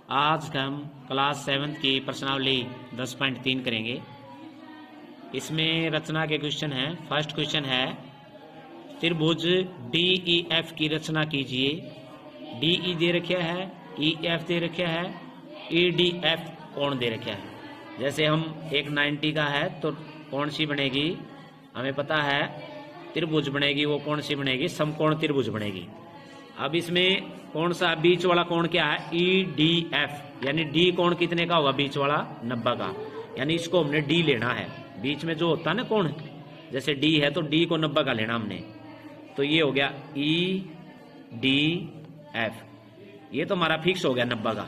आज हम क्लास 7 की प्रश्नावली 10.3 करेंगे। इसमें रचना के क्वेश्चन हैं। फर्स्ट क्वेश्चन है त्रिभुज DEF की रचना कीजिए। DE दे रखा है, EF दे रखा है, EDF कोण दे रखा है। जैसे हम एक 90 का है तो कौन सी बनेगी, हमें पता है त्रिभुज बनेगी। वो कौन सी बनेगी? समकोण त्रिभुज बनेगी। अब इसमें कौन सा बीच वाला कोण क्या है? EDF, यानी D कोण कितने का होगा? बीच वाला 90 का, यानी इसको हमने D लेना है। बीच में जो होता है ना कोण, जैसे D है तो D को 90 का लेना हमने। तो ये हो गया EDF, ये तो हमारा फिक्स हो गया 90 का।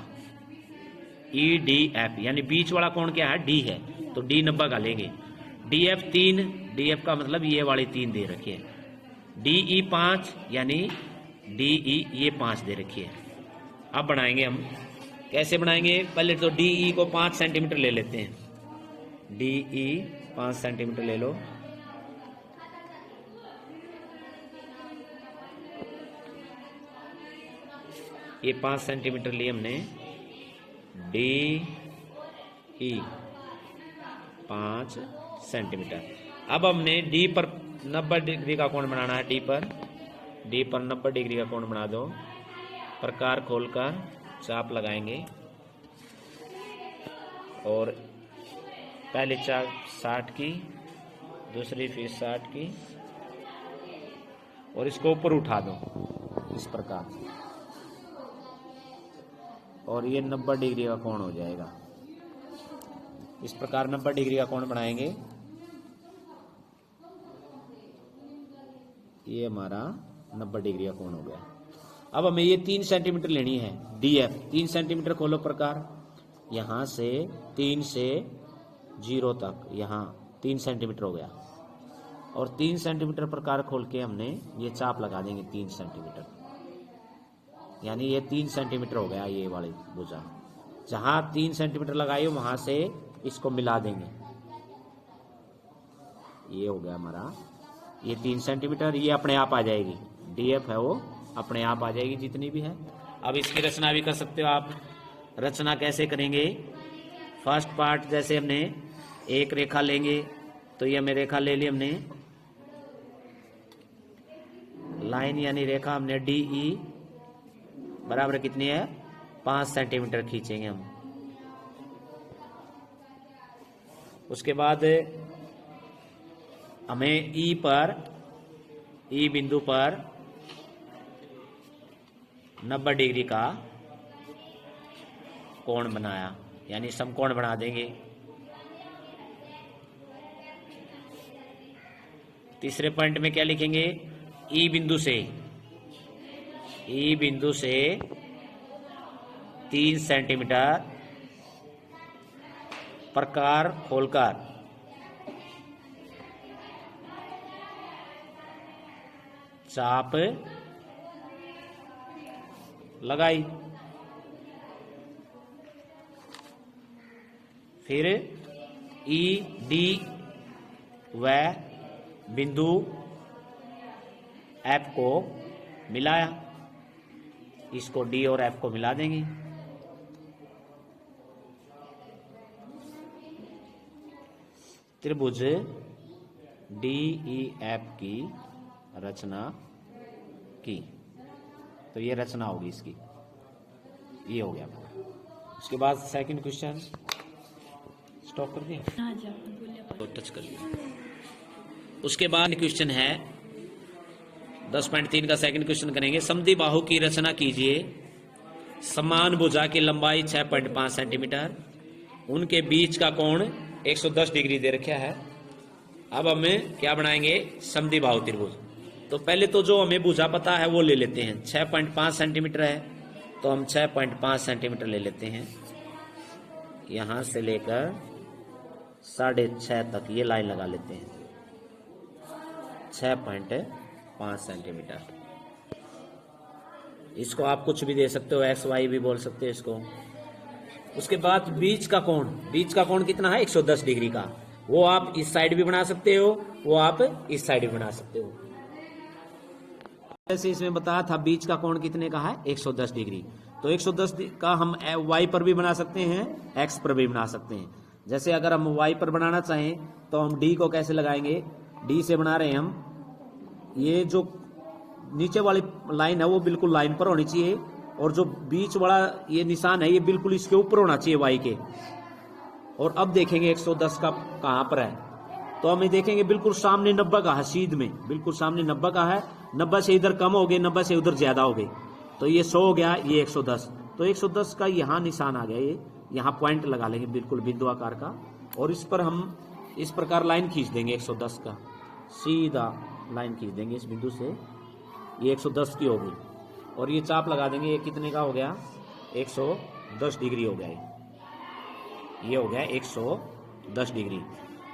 EDF यानी बीच वाला कोण क्या है? D है, तो D 90 का लेंगे। DF 3, DF का मतलब ये वाली 3 दे रखी है। DE 5 यानी DE ये 5 दे रखी है। अब बनाएंगे हम, कैसे बनाएंगे? पहले तो DE को 5 सेंटीमीटर ले लेते हैं। DE 5 सेंटीमीटर ले लो। ये 5 सेंटीमीटर लिए हमने। DE 5 centimetre. अब हमने D पर 90 डिग्री का कोण बनाना है। D पर 90 डिग्री का कोण बना दो। प्रकार खोलकर चाप लगाएंगे और पहली चाप 60 की, दूसरी फिर 60 की, और इसको ऊपर उठा दो इस प्रकार, और ये 90 डिग्री का कोण हो जाएगा। इस प्रकार 90 डिग्री का कोण बनाएंगे। ये हमारा 90 डिग्री का कोण हो गया। अब हमें ये 3 सेंटीमीटर लेनी है। DF 3 सेंटीमीटर खोलो प्रकार, यहां से 3 से 0 तक, यहाँ 3 सेंटीमीटर हो गया। और 3 सेंटीमीटर प्रकार खोल के हमने ये चाप लगा देंगे 3 सेंटीमीटर, यानी ये 3 सेंटीमीटर हो गया। ये वाली भुजा जहां 3 सेंटीमीटर लगाई हो वहां से इसको मिला देंगे। ये हो गया हमारा ये 3 सेंटीमीटर। ये अपने आप आ जाएगी, DF है वो अपने आप आ जाएगी जितनी भी है। अब इसकी रचना भी कर सकते हो आप। रचना कैसे करेंगे? फर्स्ट पार्ट जैसे हमने एक रेखा लेंगे, तो ये हमें रेखा ले ली हमने, लाइन यानी रेखा हमने DE बराबर कितनी है? 5 सेंटीमीटर खींचेंगे हम। उसके बाद हमें E बिंदु पर 90 डिग्री का कोण बनाया, यानी समकोण बना देंगे। तीसरे पॉइंट में क्या लिखेंगे? E बिंदु से 3 सेंटीमीटर प्रकार खोलकर चाप लगाई। फिर ED व बिंदु F को मिलाया। इसको D और F को मिला देंगे। त्रिभुज DEF की रचना की, तो ये रचना होगी इसकी। ये हो गया। उसके बाद सेकंड क्वेश्चन स्टॉप कर दिया, तो टच कर लिया। उसके बाद क्वेश्चन है 10.3 का सेकंड क्वेश्चन करेंगे। समद्विबाहु की रचना कीजिए। समान भुजा की लंबाई 6.5 सेंटीमीटर, उनके बीच का कोण 110 डिग्री दे रखा है। अब हमें क्या बनाएंगे? समद्विबाहु त्रिभुज। तो पहले तो जो हमें भुजा पता है वो ले लेते हैं। 6.5 सेंटीमीटर है तो हम 6.5 सेंटीमीटर ले लेते हैं। यहां से लेकर 6.5 तक ये लाइन लगा लेते हैं। 6.5 सेंटीमीटर। इसको आप कुछ भी दे सकते हो, XY भी बोल सकते हो इसको। उसके बाद बीच का कोण कितना है? 110 डिग्री का। वो आप इस साइड भी बना सकते हो, वो आप इस साइड भी बना सकते हो। जैसे इसमें बताया था बीच का कोण कितने का है? 110 डिग्री। तो 110 का हम y पर भी बना सकते हैं, x पर भी बना सकते हैं। जैसे अगर हम y पर बनाना चाहें तो हम d को कैसे लगाएंगे, d से बना रहे हैं हम, ये जो नीचे वाली लाइन है वो बिल्कुल लाइन पर होनी चाहिए, और जो बीच वाला ये निशान है ये बिल्कुल इसके ऊपर होना चाहिए y के। और अब देखेंगे 110 का कहाँ पर है, तो हम देखेंगे बिल्कुल सामने 90 का है, सीध में बिल्कुल सामने 90 का है। 90 से इधर कम हो गए, 90 से उधर ज्यादा हो गए, तो ये 100 हो गया, ये 110। तो 110 का यहाँ निशान आ गया, ये यहाँ पॉइंट लगा लेंगे बिल्कुल बिंदु आकार का, और इस पर हम इस प्रकार लाइन खींच देंगे 110 का, सीधा लाइन खींच देंगे इस बिंदु से, ये 110 की होगी। और ये चाप लगा देंगे, ये कितने का हो गया, 110 डिग्री हो गया, ये हो गया 110 डिग्री।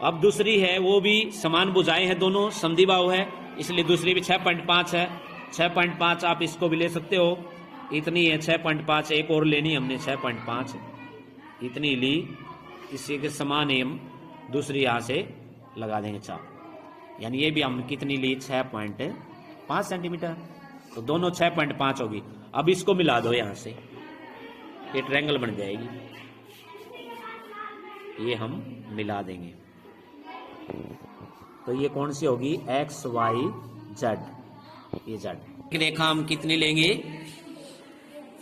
अब दूसरी है, वो भी समान भुजाएं हैं, दोनों समद्विबाहु है, इसलिए दूसरी भी 6.5 है। 6.5 आप इसको भी ले सकते हो, इतनी है 6.5, एक और लेनी हमने 6.5, इतनी ली, इसी के समान ही हम दूसरी यहाँ से लगा देंगे चाप, यानी ये भी हम कितनी ली, 6.5 सेंटीमीटर, तो दोनों 6.5 होगी। अब इसको मिला दो यहाँ से, ये ट्रायंगल बन जाएगी, ये हम मिला देंगे, तो ये कौन सी होगी, एक्स वाई जेड, ये जेड रेखा हम कितनी लेंगे,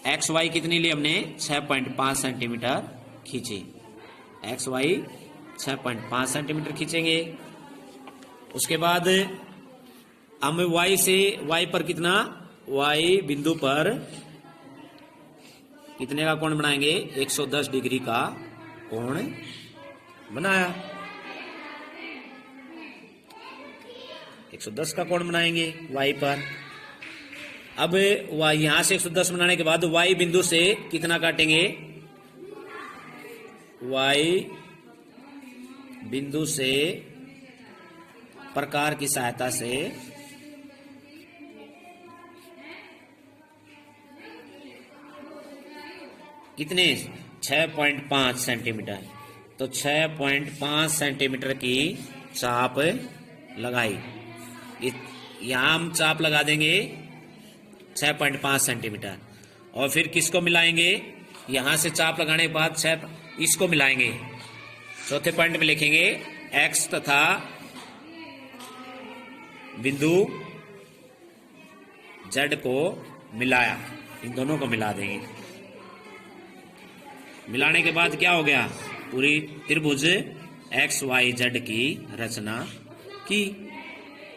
एक्स वाई कितनी ली हमने, 6.5 सेंटीमीटर खींची, एक्स वाई 6.5 सेंटीमीटर खींचेंगे। उसके बाद हम वाई से, वाई पर कितना, वाई बिंदु पर कितने का कोण बनाएंगे, 110 डिग्री का कोण बनाया, 110 का कोण बनाएंगे वाई पर। अब यहां से 110 बनाने के बाद वाई बिंदु से कितना काटेंगे, वाई बिंदु से प्रकार की सहायता से कितने, 6.5 सेंटीमीटर, तो 6.5 सेंटीमीटर की चाप लगाई, यहां हम चाप लगा देंगे 6.5 सेंटीमीटर। और फिर किसको मिलाएंगे, यहां से चाप लगाने के बाद इसको मिलाएंगे, चौथे पॉइंट में लिखेंगे x तथा बिंदु z को मिलाया, इन दोनों को मिला देंगे। मिलाने के बाद क्या हो गया, पूरी त्रिभुज एक्स वाई जेड की रचना की,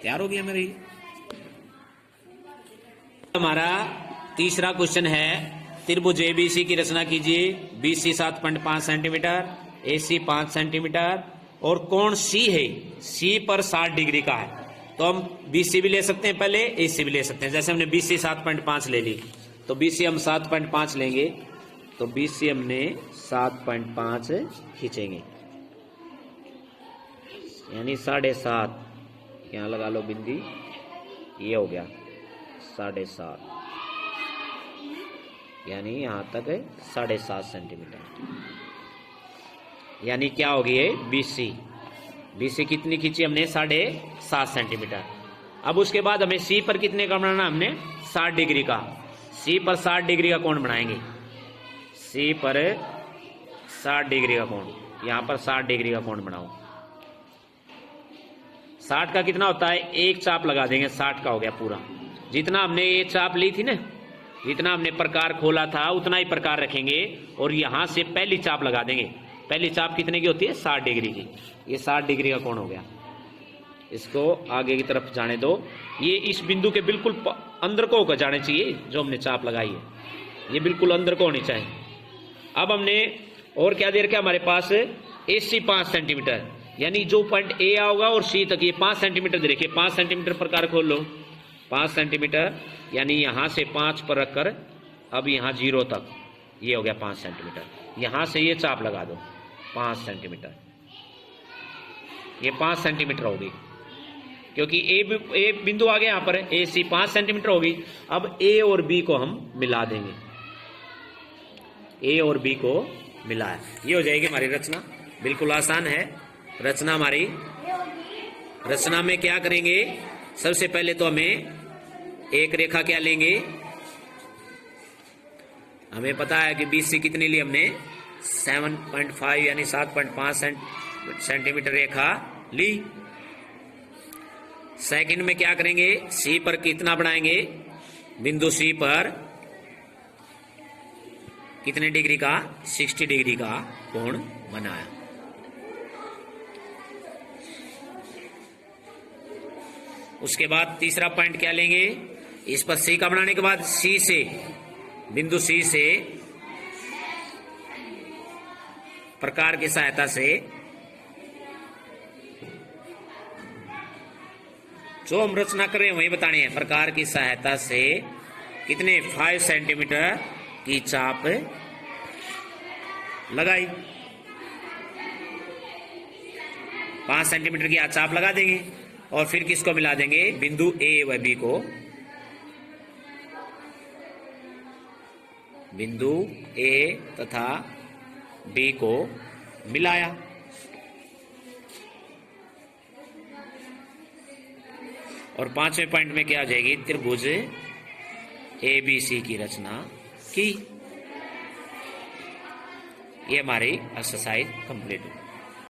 तैयार हो गया मेरी। हमारा तीसरा क्वेश्चन है, त्रिभुज एबीसी की रचना कीजिए, बीसी 7.5 सेंटीमीटर, एसी 5 सेंटीमीटर, और कोण सी है, सी पर 60 डिग्री का है, तो हम बीसी भी ले सकते हैं पहले, एसी भी ले सकते हैं। जैसे हमने बीसी 7.5 ले ली, तो बीसी हम 7.5 लेंगे, तो बीसी हमने 7.5 खींचेंगे, यानी 7.5, यहाँ लगा लो बिंदी, ये हो गया 7.5, यानी यहां तक 7.5 सेंटीमीटर, यानी क्या होगी ये, बीसी। बीसी कितनी खींची हमने, 7.5 सेंटीमीटर। अब उसके बाद हमें सी पर कितने का बनाना, हमने 60 डिग्री का, सी पर 60 डिग्री का कोण बनाएंगे, सी पर 60 डिग्री का कोण, यहां पर 60 डिग्री का कोण बनाओ। 60 का कितना होता है, एक चाप लगा देंगे, 60 का हो गया पूरा। जितना हमने ये चाप ली थी ना, जितना हमने प्रकार खोला था उतना ही प्रकार रखेंगे, और यहां से पहली चाप लगा देंगे। पहली चाप कितने की होती है, 60 डिग्री की, ये 60 डिग्री का कोण हो गया। इसको आगे की तरफ जाने दो, ये इस बिंदु के बिल्कुल अंदर को होकर जाने चाहिए, जो हमने चाप लगाई है ये बिल्कुल अंदर को होनी चाहिए। अब हमने और क्या दे रखा है हमारे पास, AC 5 सेंटीमीटर, यानी जो पॉइंट ए आओगा और सी तक ये 5 सेंटीमीटर दे रखिए। 5 सेंटीमीटर प्रकार खोल लो, 5 सेंटीमीटर, यानी यहां से 5 पर रखकर अब यहां 0 तक, ये हो गया 5 सेंटीमीटर। यहां से ये चाप लगा दो 5 सेंटीमीटर, ये 5 सेंटीमीटर होगी, क्योंकि ए बिंदु आ गया यहां पर, AC 5 सेंटीमीटर होगी। अब ए और बी को हम मिला देंगे, ए और बी को मिलाया, ये हो जाएगी हमारी रचना। बिल्कुल आसान है रचना हमारी। रचना में क्या करेंगे, सबसे पहले तो हमें एक रेखा क्या लेंगे, हमें पता है कि BC कितनी ली हमने 7.5 यानी 7.5 सेंटीमीटर रेखा ली। सेकंड में क्या करेंगे, C पर कितना बनाएंगे, बिंदु C पर कितने डिग्री का 60 डिग्री का कोण बनाया। उसके बाद तीसरा पॉइंट क्या लेंगे, इस पर C का बनाने के बाद C से, बिंदु C से प्रकार की सहायता से जो हम रचना कर रहे हैं वही बताने हैं। प्रकार की सहायता से कितने 5 सेंटीमीटर की चाप लगाई, 5 सेंटीमीटर की चाप लगा देंगे और फिर किसको मिला देंगे, बिंदु A व B को, बिंदु A तथा B को मिलाया। और पांचवें पॉइंट में क्या आ जाएगी, त्रिभुज ABC की रचना की। ये हमारी एक्सरसाइज कंप्लीट हुई।